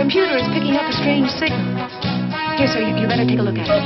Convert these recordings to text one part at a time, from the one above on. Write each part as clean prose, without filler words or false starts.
computer is picking up a strange signal. Here, sir, you better take a look at it.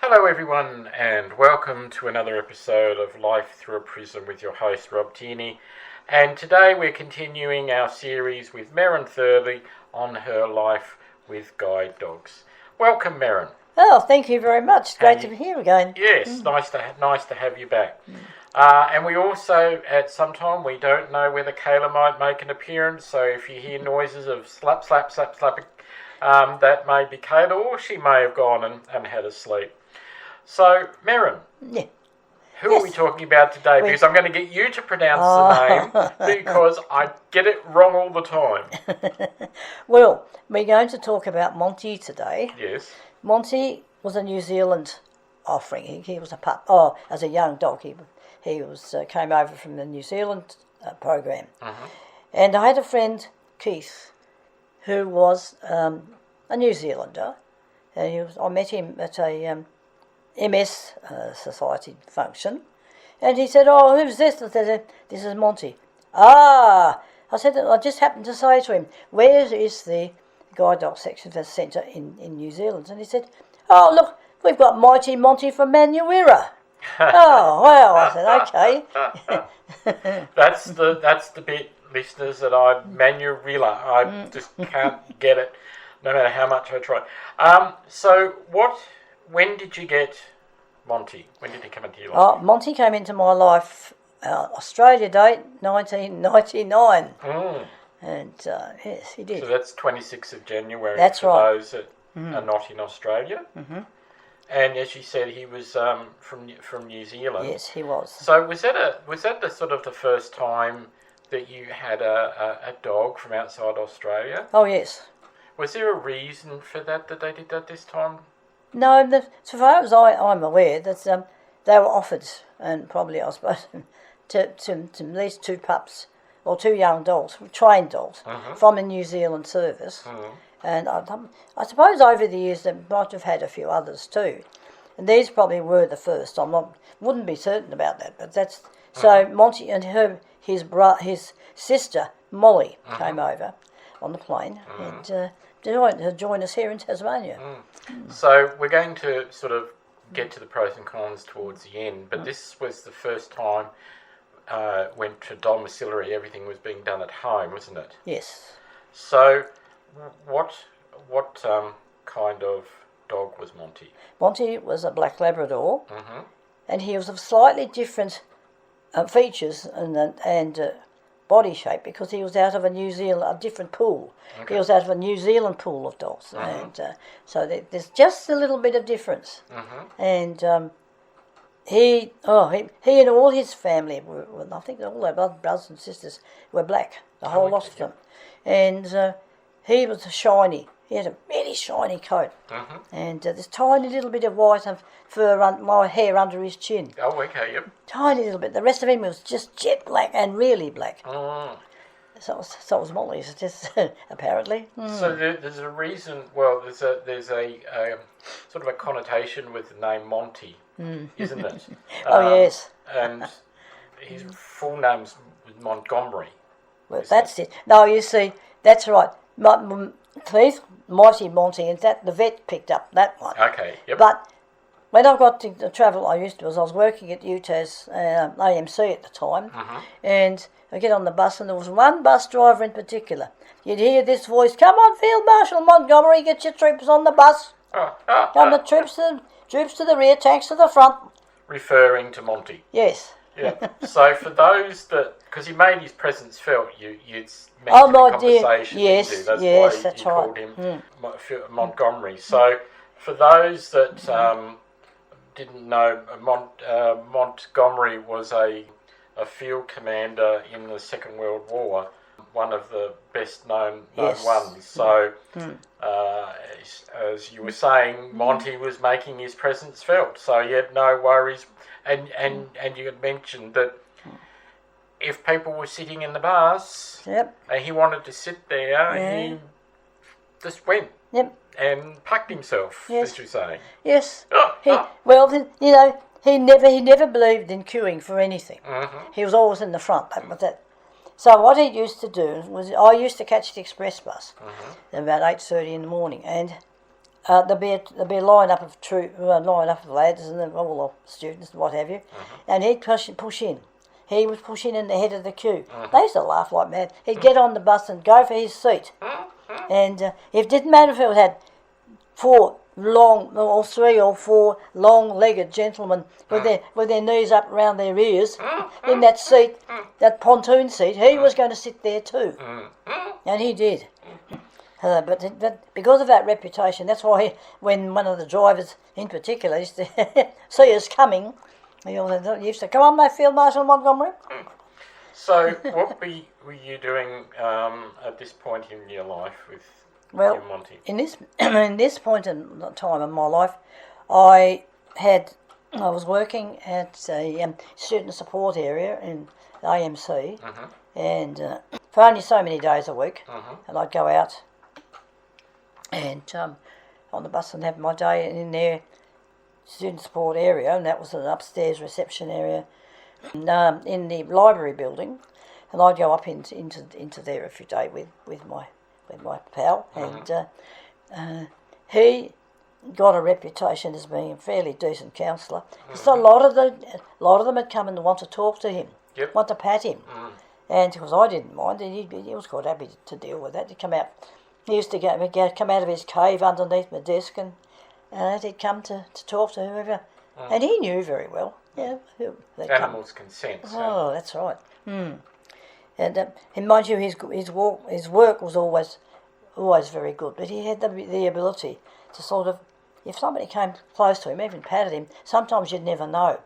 Hello everyone, and welcome to another episode of Life Through a Prism with your host Rob Tierney. And today we're continuing our series with Merran Thurley on her life with guide dogs. Welcome, Merran. Oh, thank you very much. It's great to be here again. Yes, nice to have you back. And we also, at some time, we don't know whether Kayla might make an appearance, so if you hear noises of slap, that may be Kayla, or she may have gone and had a sleep. So, Merran, who are we talking about today? Because I'm going to get you to pronounce the name, because I get it wrong all the time. Well, we're going to talk about Monty today. Yes. Monty was a New Zealand offering. He was a pup. Oh, as a young dog, he came over from the New Zealand program. Uh-huh. And I had a friend, Keith, who was a New Zealander. And I met him at a MS Society function, and he said, "Oh, who's this?" I said, "This is Monty." I said, I just happened to say to him, "Where is the guide dog section centre in New Zealand?" And he said, "Oh, look, we've got Mighty Monty from Manuira." Oh, well, I said, "Okay." That's the bit, listeners, that Manuira. I just can't get it, no matter how much I try. When did you get Monty? When did he come into your life? Monty came into my life, Australia date, 1999. And yes, he did. So that's 26th of January. That's for right. Those that are not in Australia. Mm-hmm. And as you said, he was from New Zealand. Yes, he was. So was that the sort of the first time that you had a dog from outside Australia? Oh, yes. Was there a reason for that they did that this time? No, so far as I'm aware, that they were offered, and probably I suppose to at least two pups or two young dogs, trained dogs, from a New Zealand service. And I suppose over the years they might have had a few others too, and these probably were the first. Wouldn't be certain about that, but that's so. Monty and his sister Molly came over on the plane and to join us here in Tasmania. So we're going to sort of get to the pros and cons towards the end, but this was the first time went to domiciliary. Everything was being done at home, wasn't it? Yes. So what kind of dog was Monty? Monty was a black Labrador, and he was of slightly different features and body shape, because he was out of a different pool. Okay. He was out of a New Zealand pool of dogs, and so there's just a little bit of difference. And he and all his family were, I think all their brothers and sisters were black, the whole lot of them. And he was shiny. He had a really shiny coat, and this tiny little bit of white fur, hair under his chin. Oh, okay, yep. Tiny little bit. The rest of him was just jet black and really black. So it was Molly's, just apparently. So there's a reason. Well, there's a sort of a connotation with the name Monty, isn't it? Oh yes. And his full name's Montgomery. Well, that's it. No, you see, that's right. Keith, Mighty Monty, and that the vet picked up that one. Okay, yep. But when I got to travel, I was working at UTAS AMC at the time, and I get on the bus, and there was one bus driver in particular. You'd hear this voice: "Come on, Field Marshal Montgomery, get your troops on the bus. Come the troops to the rear, tanks to the front." Referring to Monty. Yes. Yeah. So for those because he made his presence felt, you'd mentioned the conversation. Dear. Yes, that's yes, why that's you right. called him Montgomery. So for those that didn't know, Montgomery was a field commander in the Second World War, one of the best known ones. So as you were saying, Monty was making his presence felt. So you had no worries. And you had mentioned that if people were sitting in the bus and he wanted to sit there, he just went. Yep. and packed himself, Yes. as you say. Yes. He never believed in queuing for anything. Mm-hmm. He was always in the front. That. So what he used to do was, I used to catch the express bus about 8:30 in the morning, and there'd be a line up of lads and all the students and what have you, and he'd push in. He was pushing in the head of the queue. They used to laugh like mad. He'd get on the bus and go for his seat, and it didn't matter if it had 3 or 4 long-legged gentlemen with their knees up around their ears in that seat, that pontoon seat. He was going to sit there too, and he did. But because of that reputation, that's why when one of the drivers in particular used to see us coming, he used to, "Come on, my Field Marshal Montgomery." So what were you doing at this point in your life with your Monty? in this point in time in my life, I was working at a student support area in AMC, and for only so many days a week, and I'd go out and on the bus and have my day in their student support area, and that was an upstairs reception area in the library building, and I'd go up into there every day with my pal, and he got a reputation as being a fairly decent counsellor. So a lot of them had come and want to talk to him, want to pat him, and because I didn't mind, he was quite happy to deal with that. He'd come out. He used to come out of his cave underneath my desk, and he'd come to talk to whoever, and he knew very well. Yeah, Animals can sense. Oh, that's right. And mind you, his work was always very good, but he had the ability to sort of, if somebody came close to him, even patted him, sometimes you'd never know.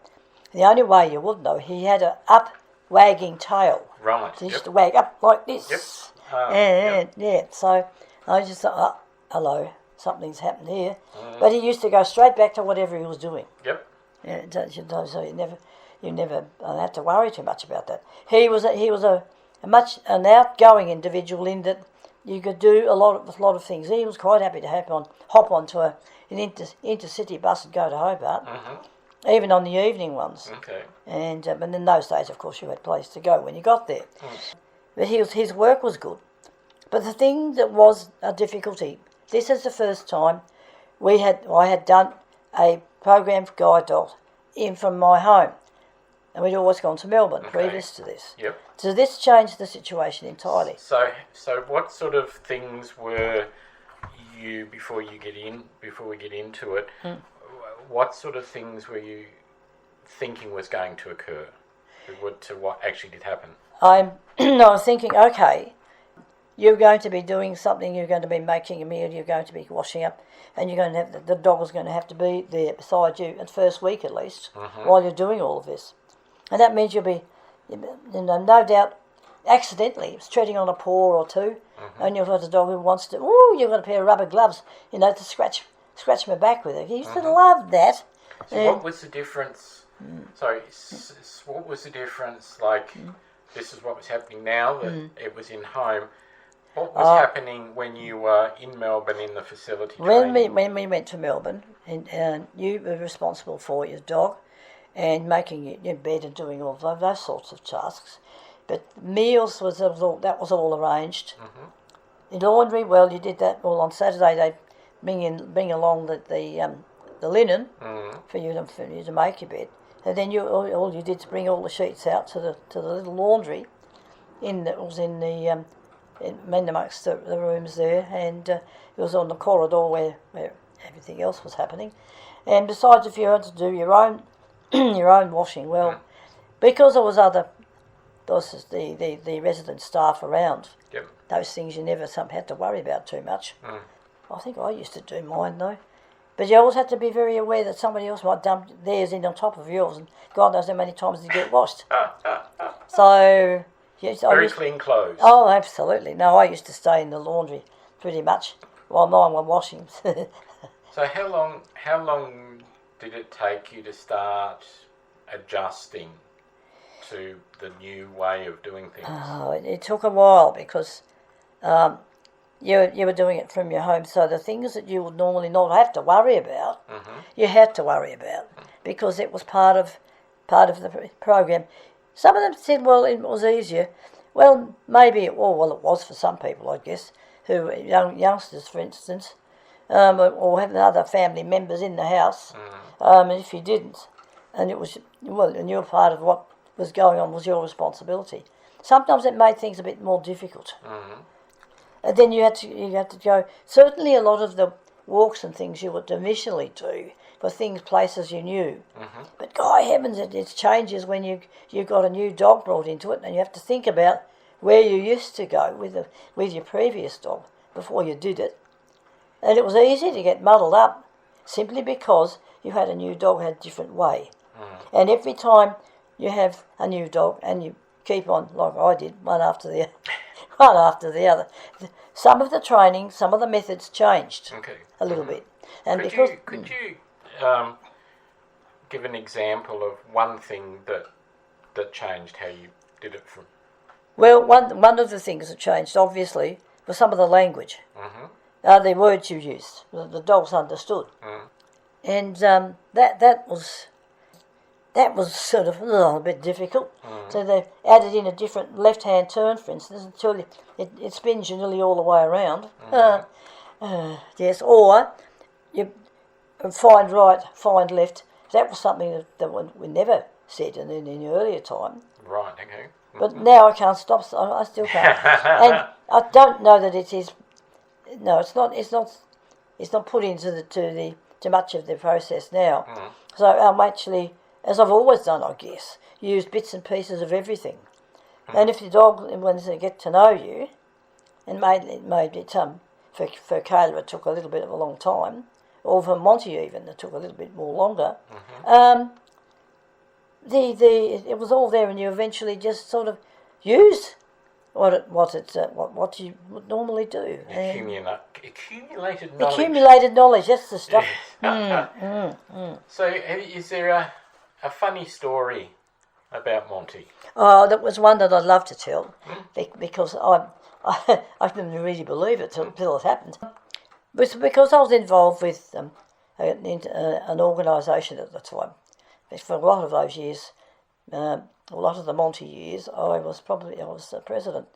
The only way you would know, he had an up-wagging tail. Right. He used to wag up like this. Yep. So I just thought, hello, something's happened here. But he used to go straight back to whatever he was doing. Yep. Yeah, so you never have to worry too much about that. He was an outgoing individual in that you could do a lot of things. He was quite happy to hop onto an intercity bus and go to Hobart, even on the evening ones. Okay. And in those days, of course, you had a place to go when you got there. But his work was good. But the thing that was a difficulty, this is the first time I had done a program for guide dogs in from my home. And we'd always gone to Melbourne previous to this. Yep. So this changed the situation entirely. So what sort of things were you before we get into it? What sort of things were you thinking was going to occur to what actually did happen? I was thinking, okay, you're going to be doing something. You're going to be making a meal. You're going to be washing up, and you're going to have the dog is going to have to be there beside you at first week at least while you're doing all of this. And that means you'll be, no doubt, accidentally treading on a paw or two, and you've got a dog who wants to, you've got a pair of rubber gloves, to scratch my back with it. He used to love that. So what was the difference? Sorry, what was the difference? Like, this is what was happening now, that it was in home. What was happening when you were in Melbourne in the facility training? When we went to Melbourne, and you were responsible for your dog, and making your bed and doing all those sorts of tasks. But meals was all arranged. In laundry, well, you did that. Well, on Saturday they bring along the linen for you to make your bed, and then all you did was bring all the sheets out to the little laundry in amongst the rooms there, and it was on the corridor where everything else was happening. And besides, if you had to do your own washing, well, because there was the resident staff around, those things you never had to worry about too much. I think I used to do mine though, but you always had to be very aware that somebody else might dump theirs in on top of yours, and God knows how many times they get washed. So yes, very clean clothes. Oh, absolutely. No, I used to stay in the laundry pretty much while mine were washing. So how long did it take you to start adjusting to the new way of doing things? Oh, it took a while because you were doing it from your home, so the things that you would normally not have to worry about, you had to worry about because it was part of the program. Some of them said, well, it was easier. Well, maybe it was for some people, I guess, who were youngsters, for instance, or having other family members in the house. And if you didn't, and and you were part of what was going on was your responsibility. Sometimes it made things a bit more difficult. And then you had to go. Certainly, a lot of the walks and things you would initially do were places you knew. But God heavens, it changes when you got a new dog brought into it, and you have to think about where you used to go with your previous dog before you did it. And it was easy to get muddled up simply because you had a new dog had a different way. And every time you have a new dog and you keep on, like I did, one after the other, some of the training, some of the methods changed a little bit. And could you give an example of one thing that changed how you did it from? Well, one of the things that changed, obviously, was some of the language. The words you used, the dogs understood. And that was sort of a bit difficult. So they added in a different left-hand turn, for instance, until it spins you nearly all the way around. Yes, or you find right, find left. That was something that we never said in the earlier time. Right, okay. But now I can't stop. I still can't. And I don't know that it is. No, it's not. It's not put into too much of the process now. So I'm actually, as I've always done, I guess, use bits and pieces of everything. And if your dog, when they get to know you, and made it for Kayla it took a little bit of a long time, or for Monty even it took a little bit more longer. It was all there, and you eventually just sort of use what you would normally do. Accumulated knowledge. Accumulated knowledge, that's the stuff. So, is there a funny story about Monty? Oh, that was one that I'd love to tell, because I didn't really believe it till it happened. But because I was involved with an organisation at the time. For a lot of those years, a lot of the Monty years, I was the president.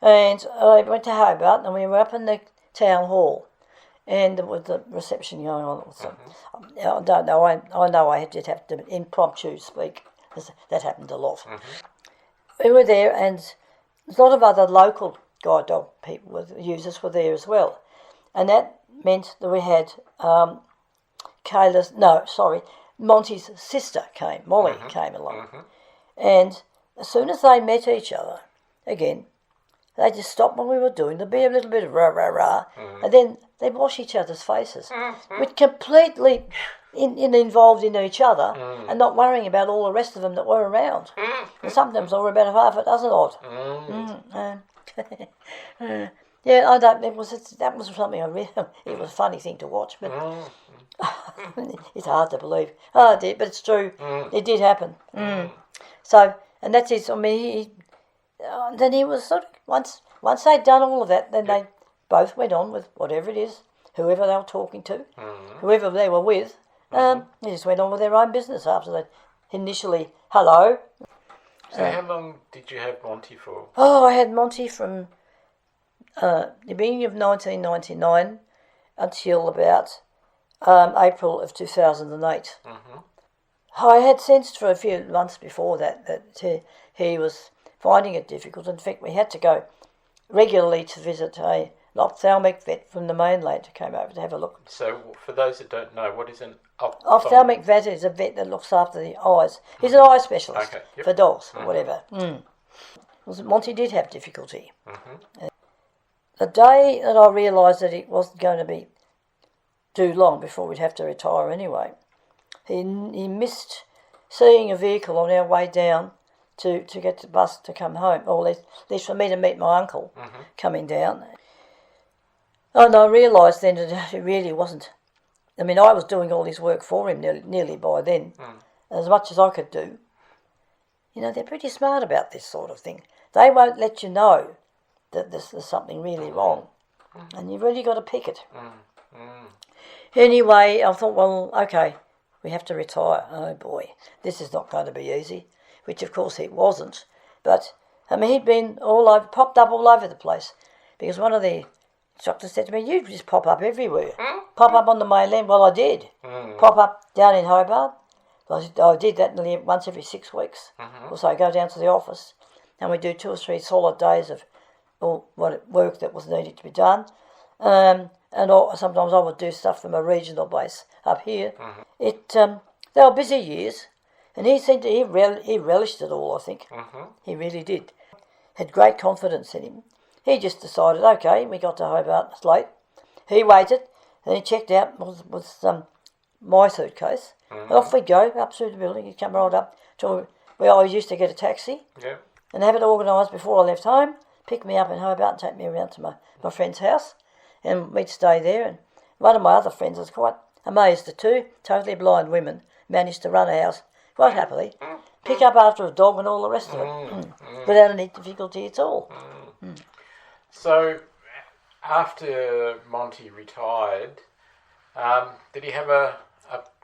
And I went to Hobart, and we were up in the town hall, and there was the reception going on. I don't know. I know I did have to impromptu speak. That happened a lot. We were there, and a lot of other local guide dog people, users, were there as well, and that meant that we had Monty's sister came, Molly came along. And as soon as they met each other, again, they just stopped what we were doing. There'd be a little bit of rah, rah, rah, and then they'd wash each other's faces. We're completely involved in each other and not worrying about all the rest of them that were around. And sometimes there were about half a dozen odd. Yeah, I don't. That was something it was a funny thing to watch, but it's hard to believe. Oh, it did, but it's true. It did happen. So, and that's it. I mean, then he was sort of once they'd done all of that, then they both went on with whatever it is, whoever they were talking to, whoever they were with. They just went on with their own business after that. Initially, hello. So, how long did you have Monty for? Oh, I had Monty from the beginning of 1999 until about April of 2008. I had sensed for a few months before that he was finding it difficult. In fact, we had to go regularly to visit a ophthalmic vet from the mainland who came over to have a look. So, for those that don't know, what is an ophthalmic vet? Is a vet that looks after the eyes. He's an eye specialist for dogs or whatever. Monty did have difficulty. The day that I realised that it wasn't going to be too long before we'd have to retire anyway, he missed seeing a vehicle on our way down to get the bus to come home, or at least for me to meet my uncle coming down. And I realised then that it really wasn't. I mean, I was doing all his work for him nearly by then, as much as I could do. You know, they're pretty smart about this sort of thing. They won't let you know that there's something really wrong and you've really got to pick it. Anyway, I thought, well, okay, we have to retire. Oh boy, this is not going to be easy, which of course it wasn't. But, I mean, he'd been popped up all over the place, because one of the instructors said to me, you just pop up everywhere. Pop up on the mainland. Well, I did. Pop up down in Hobart. I did that nearly once every 6 weeks. Also, I go down to the office, and we do 2 or 3 solid days of all work that was needed to be done. Sometimes I would do stuff from a regional base up here. They were busy years, and he relished it all, I think. He really did. Had great confidence in him. He just decided, okay, we got to Hobart, it's late. He waited, and he checked out with my suitcase. And off we go, up through the building. He'd come right up to where I used to get a taxi and have it organised before I left home, pick me up in Hobart and take me around to my friend's house, and we'd stay there. And one of my other friends was quite amazed at 2 totally blind women managed to run a house quite happily, pick up after a dog and all the rest of it, without any difficulty at all. So, after Monty retired, did he have a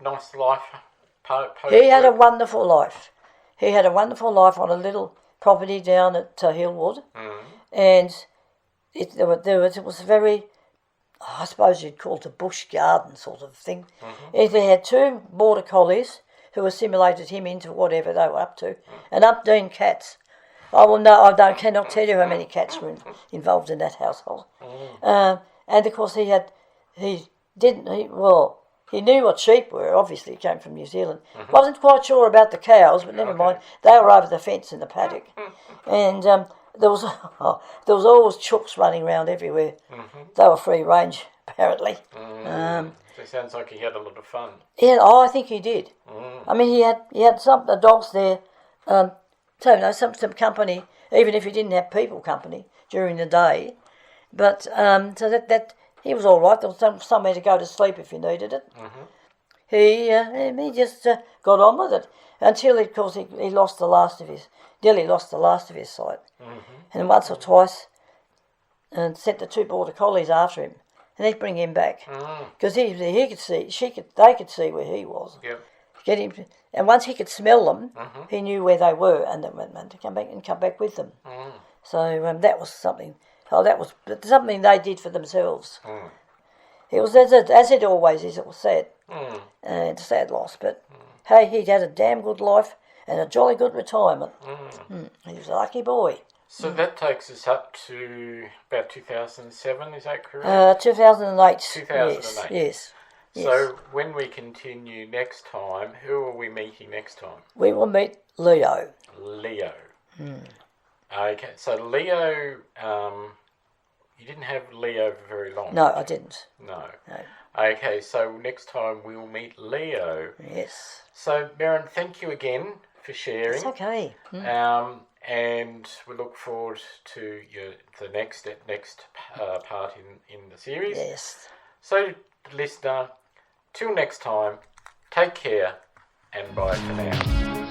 nice life post? He had a wonderful life. He had a wonderful life on a little property down at Hillwood, and it was very, I suppose you'd call it a bush garden sort of thing. They had 2 border collies who assimilated him into whatever they were up to, and Updean cats. I cannot tell you how many cats were involved in that household. And of course he knew what sheep were. Obviously, he came from New Zealand. Wasn't quite sure about the cows, but never mind. They were over the fence in the paddock, and there was always chooks running around everywhere. They were free range, apparently. So it sounds like he had a lot of fun. Yeah, I think he did. I mean, he had some dogs there. Some company, even if he didn't have people company during the day. But so that he was all right. There was somewhere to go to sleep if you needed it. He just got on with it until, of course, he lost the last of his sight. And once or twice, and sent the 2 border collies after him, and they'd bring him back because he could see, they could see where he was. Get him, and once he could smell them, he knew where they were, and then went to come back with them. So that was something. That was something they did for themselves. It was as it always is. It was sad, and a sad loss. But hey, he'd had a damn good life and a jolly good retirement. He was a lucky boy. So that takes us up to about 2007. Is that correct? 2008. 2008. Yes. So when we continue next time, who are we meeting next time? We will meet Leo. Leo. Okay, so Leo, you didn't have Leo for very long. No, I didn't. No. Okay, so next time we'll meet Leo. Yes. So, Merran, thank you again for sharing. It's okay. And we look forward to the next part in the series. Yes. So, listener, till next time, take care and bye for now.